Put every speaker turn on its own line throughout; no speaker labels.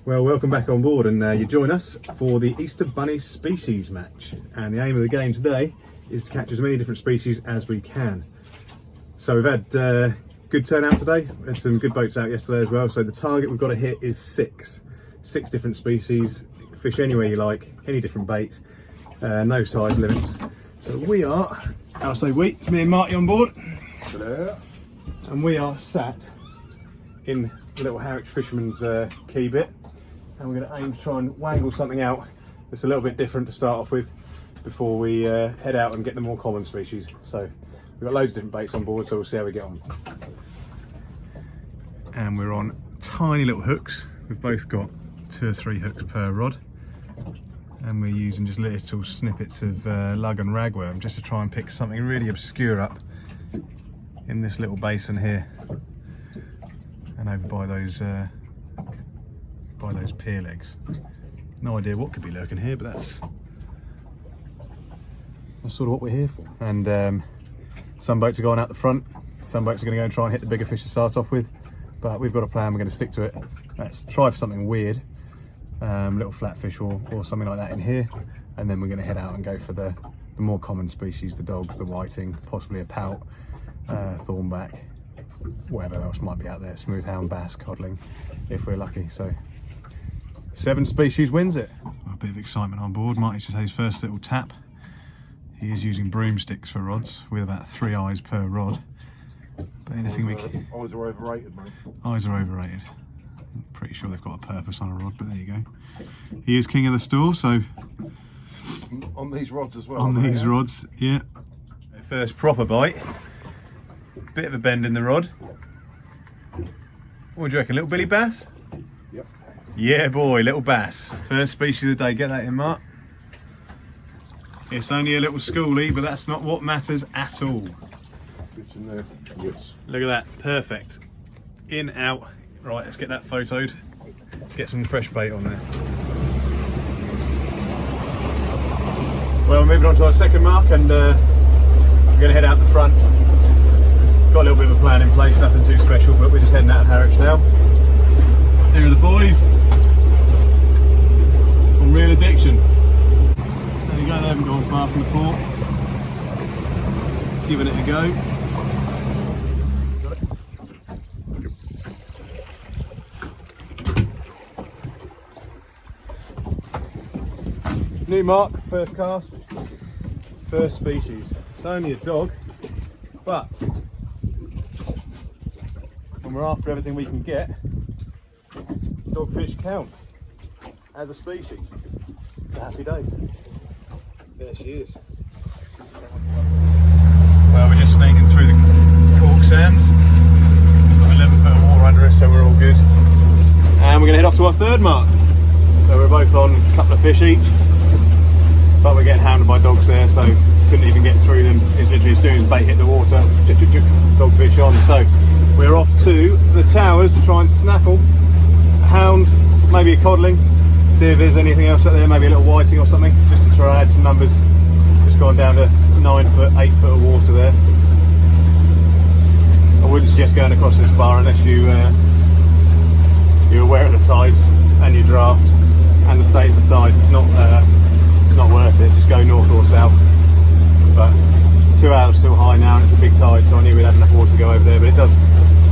Well, welcome back on board, and you join us for the Easter Bunny species match. And the aim of the game today is to catch as many different species as we can. So we've had good turnout today. We had some good boats out yesterday as well. So the target we've got to hit is six different species. Fish anywhere you like, any different bait, no size limits. So we are, I'll say we, it's me and Marty on board.
Hello.
And we are sat in the little Harwich fisherman's key bit. And we're going to aim to try and wangle something out that's a little bit different to start off with before we head out and get the more common species. So we've got loads of different baits on board, so we'll see how we get on. And we're on tiny little hooks. We've both got 2 or 3 hooks per rod, and we're using just little snippets of lug and ragworm just to try and pick something really obscure up in this little basin here and over by those pier legs. No idea what could be lurking here, but that's sort of what we're here for. And some boats are going out the front, some boats are going to go and try and hit the bigger fish to start off with, but we've got a plan. We're going to stick to it. Let's try for something weird, little flatfish or something like that in here, and then we're going to head out and go for the more common species, the dogs, the whiting, possibly a pout, thornback, whatever else might be out there, smooth hound, bass, codling, if we're lucky. So 7 species wins it. A bit of excitement on board. Marty's just had his first little tap. He is using broomsticks for rods with about 3 eyes per rod. But anything we can...
Eyes are overrated, mate.
Eyes are overrated. I'm pretty sure they've got a purpose on a rod, but there you go. He is king of the store, so...
On these rods as well.
On these rods, yeah. First proper bite. Bit of a bend in the rod. What do you reckon, little Billy bass?
Yep.
Yeah boy, little bass. First species of the day, get that in, Mark. It's only a little schoolie, but that's not what matters at all.
It's in there. Yes.
Look at that, perfect. In, out. Right, let's get that photoed. Get some fresh bait on there. Well, we're moving on to our second mark, and we're going to head out the front. Got a little bit of a plan in place, nothing too special, but we're just heading out of Harwich now. Here are the boys on Real Addiction. There you go, they haven't gone far from the port. Giving it a go. New mark, first cast, first species. It's only a dog, but when we're after everything we can get, dogfish count as a species. It's a happy days. There she is. Well, we're just sneaking through the cork sands. Got 11 foot of water under us, so we're all good. And we're going to head off to our third mark. So we're both on a couple of fish each, but we're getting hounded by dogs there, so couldn't even get through them. It's literally as soon as bait hit the water, dogfish on. So we're off to the towers to try and snaffle a hound, maybe a codling, see if there's anything else out there, maybe a little whiting or something, just to try and add some numbers. Just gone down to 9 foot, 8 foot of water there. I wouldn't suggest going across this bar unless you're aware of the tides and your draft and the state of the tide. It's not worth it. Just go north or south. But 2 hours still high now, and it's a big tide, so I knew we'd have enough water to go over there. But it does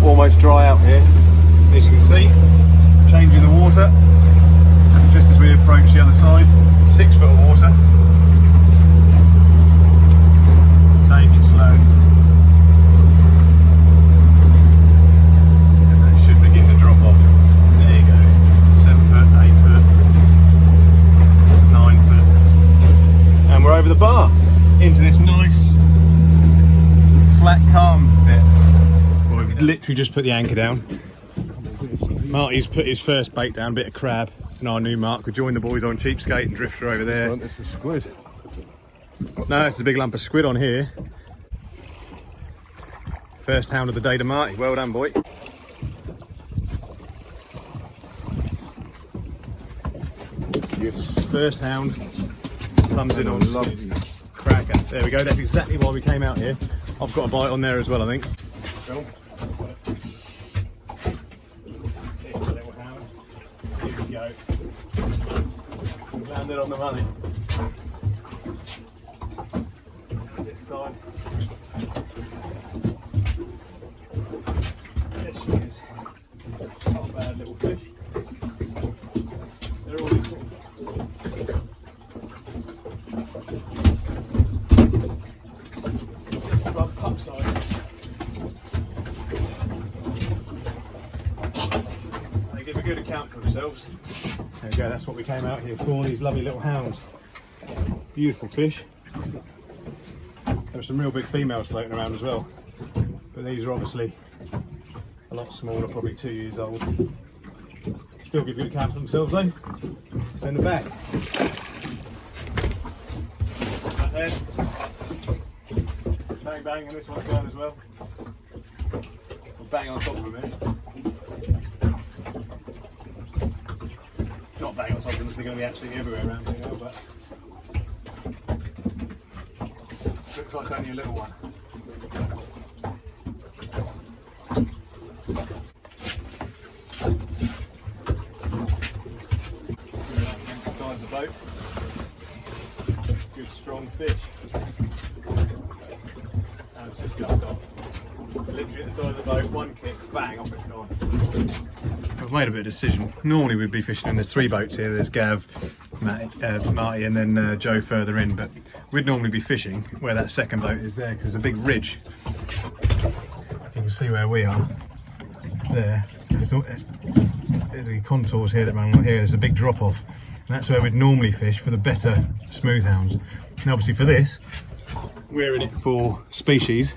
almost dry out here, as you can see. Changing the water just as we approach the other side. 6 foot of water. Take it slow. And that should begin to drop off. There you go. 7 foot, 8 foot, 9 foot. And we're over the bar into this nice flat calm bit. Well, we've literally just put the anchor down. Marty's put his first bait down, bit of crab, and our new mark. We joined the boys on cheapskate and drifter over there.
This is squid.
No, it's a big lump of squid on here. First hound of the day to Marty. Well done, boy.
Yes.
First hound comes in on lovely cracker. There we go. That's exactly why we came out here. I've got a bite on there as well, I think. Here's a little hound. Here we go. Landed on the money. This side. There she is. Not a bad little fish. They're all these sort of pup size. They give a good account for themselves. There we go, that's what we came out here for, these lovely little hounds. Beautiful fish. There are some real big females floating around as well, but these are obviously a lot smaller, probably 2 years old. Still give good account for themselves though. Send them back. Back there. Bang bang, and this one's going as well. We'll bang on top of them here. Not bang on top of them because they're going to be absolutely everywhere around here now, but looks like only a little one. Inside the boat. Good strong fish. And it's just jumped off. Literally at the side of the boat, one kick, bang, off it's gone. I've made a bit of a decision. Normally we'd be fishing, and there's 3 boats here. There's Gav, Marty and then Joe further in, but we'd normally be fishing where that second boat is there because there's a big ridge. You can see where we are. There. There's the contours here that run along here. There's a big drop off, and that's where we'd normally fish for the better smooth hounds. And obviously for this, we're in it for species,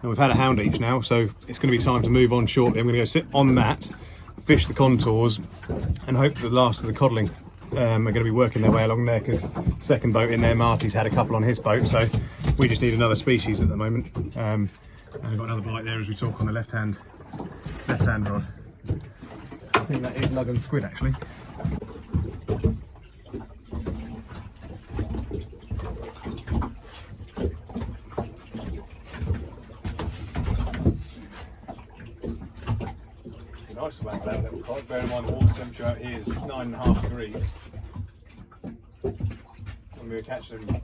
and we've had a hound each now, so it's going to be time to move on shortly. I'm going to go sit on that, fish the contours, and hope that the last of the codling are going to be working their way along there, because second boat in there, Marty's had a couple on his boat, so we just need another species at the moment. And I've got another bite there as we talk on the left hand rod. I think that is lug and squid actually. Nice to whack that little cod. Bear in mind the water temperature out here is 9.5 degrees. When we were catching them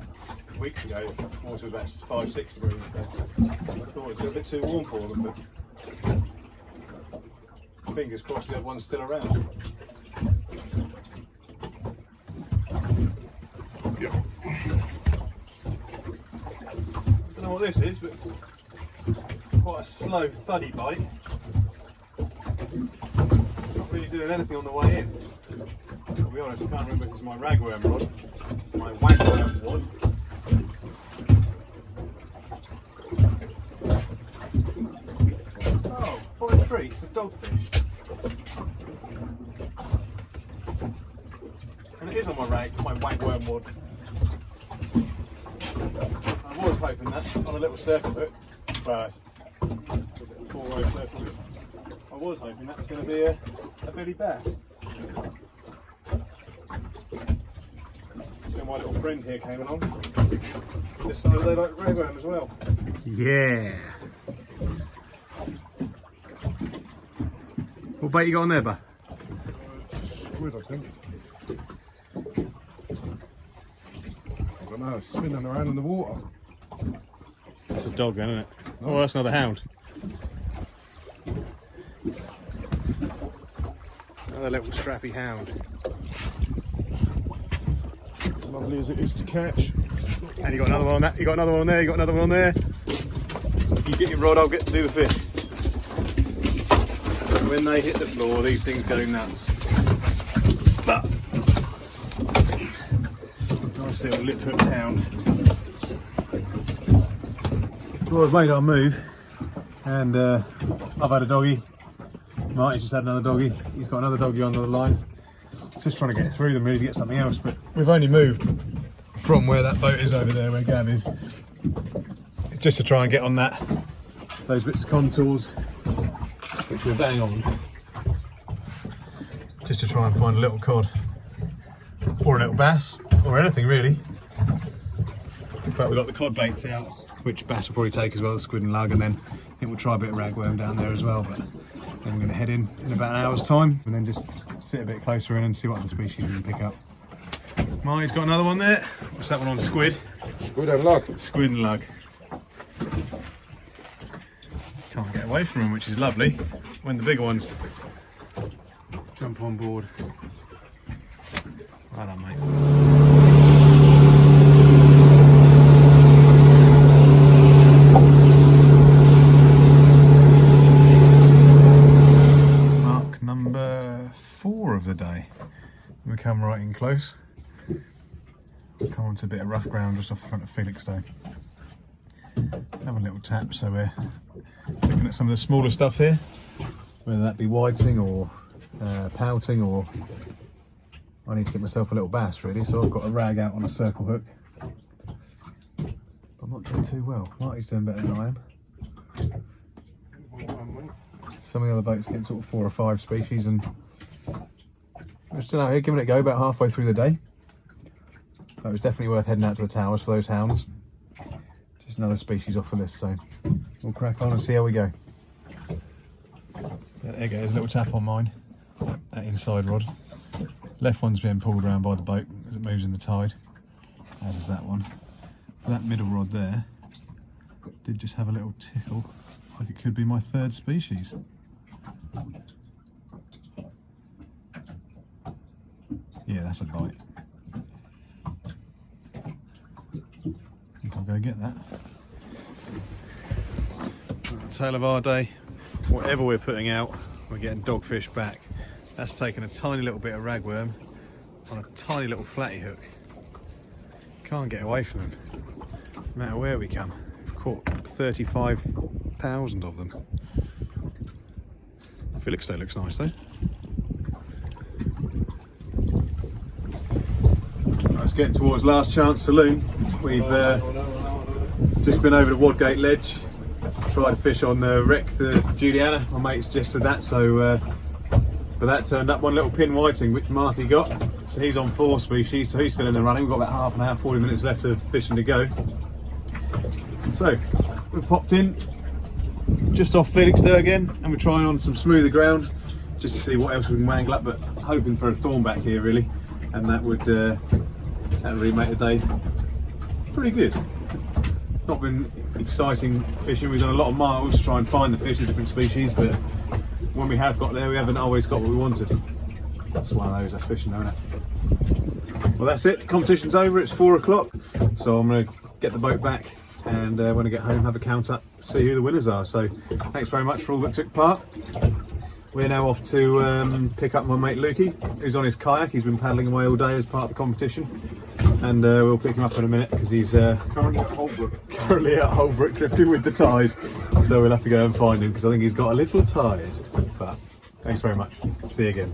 weeks ago, the water was about 5-6 degrees. So I thought it was a bit too warm for them, but fingers crossed the other one's still around.
Yeah.
Don't know what this is, but quite a slow, thuddy bite. Not really doing anything on the way in. To be honest, I can't remember if it's my ragworm rod, my wagworm rod. Oh, what a treat, it's a dogfish. And it is on my wagworm rod. I was hoping that on a little circle hook, but it's a bit of 4-row circle hook. I was hoping that was going to be a billy bass. See my little friend here came along. This side they like ragworm as well. Yeah. What bait you got on there, bud?
Squid, I think. I don't know, spinning around in the water.
That's a dog then, isn't it? Oh, that's another hound. Another little strappy hound.
Lovely as it is to catch.
And you got another one on that, you got another one on there, you got another one on there. If you get your rod, I'll get to do the fish. When they hit the floor, these things go nuts. But nice little lip hook hound. Well, I've made our move, and I've had a doggy. Marty's just had another doggy. He's got another doggy on the line. Just trying to get through them really to get something else, but we've only moved from where that boat is over there, where Gav is, just to try and get on those bits of contours, which we're bang on, just to try and find a little cod or a little bass or anything really. But we've got the cod baits out, which bass will probably take as well, the squid and lug, and then I think we'll try a bit of ragworm down there as well. But then I'm going to head in about an hour's time and then just sit a bit closer in and see what other species we can pick up. Marty's got another one there. What's that one on? Squid?
Squid and lug.
Squid and lug. Can't get away from them, which is lovely. When the bigger ones jump on board. Well done, mate. Mark number 4 of the day. We come right in close. Come onto a bit of rough ground just off the front of Felixstowe. Have a little tap, so we're looking at some of the smaller stuff here, whether that be whiting or pouting, or I need to get myself a little bass really, so I've got a rag out on a circle hook. But I'm not doing too well. Marty's doing better than I am. Some of the other boats get sort of 4 or 5 species, and we're still out here giving it a go about halfway through the day. It was definitely worth heading out to the towers for those hounds. Just another species off the list, so we'll crack on and see how we go. There you go, there's a little tap on mine, that inside rod. Left one's being pulled around by the boat as it moves in the tide, as is that one. That middle rod there did just have a little tickle, like it could be my 3rd species. Yeah, that's a bite. I'll go get that. Tail of our day, whatever we're putting out, we're getting dogfish back. That's taken a tiny little bit of ragworm on a tiny little flatty hook. Can't get away from them, no matter where we come. We've caught 35,000 of them. Felixstowe looks nice though. It's getting towards last chance saloon. We've just been over the Wadgate ledge, tried to fish on the wreck, the Juliana. My mate suggested that, so but that turned up one little pin whiting, which Marty got. So he's on 4 species, so he's still in the running. We've got about half an hour, 40 minutes left of fishing to go. So we've popped in just off Felixstowe again, and we're trying on some smoother ground just to see what else we can wangle up, but hoping for a thornback here really, and that would really make the day pretty good. Not been exciting fishing. We've done a lot of miles to try and find the fish of different species, but when we have got there, we haven't always got what we wanted. That's one of those, that's fishing though, isn't it? Well, that's it. Competition's over. It's 4 o'clock, so I'm going to get the boat back, and when I get home, have a count up, see who the winners are. So thanks very much for all that took part. We're now off to pick up my mate Lukey, who's on his kayak. He's been paddling away all day as part of the competition, and we'll pick him up in a minute because he's currently at Holbrook drifting with the tide. So we'll have to go and find him because I think he's got a little tired. But thanks very much. See you again.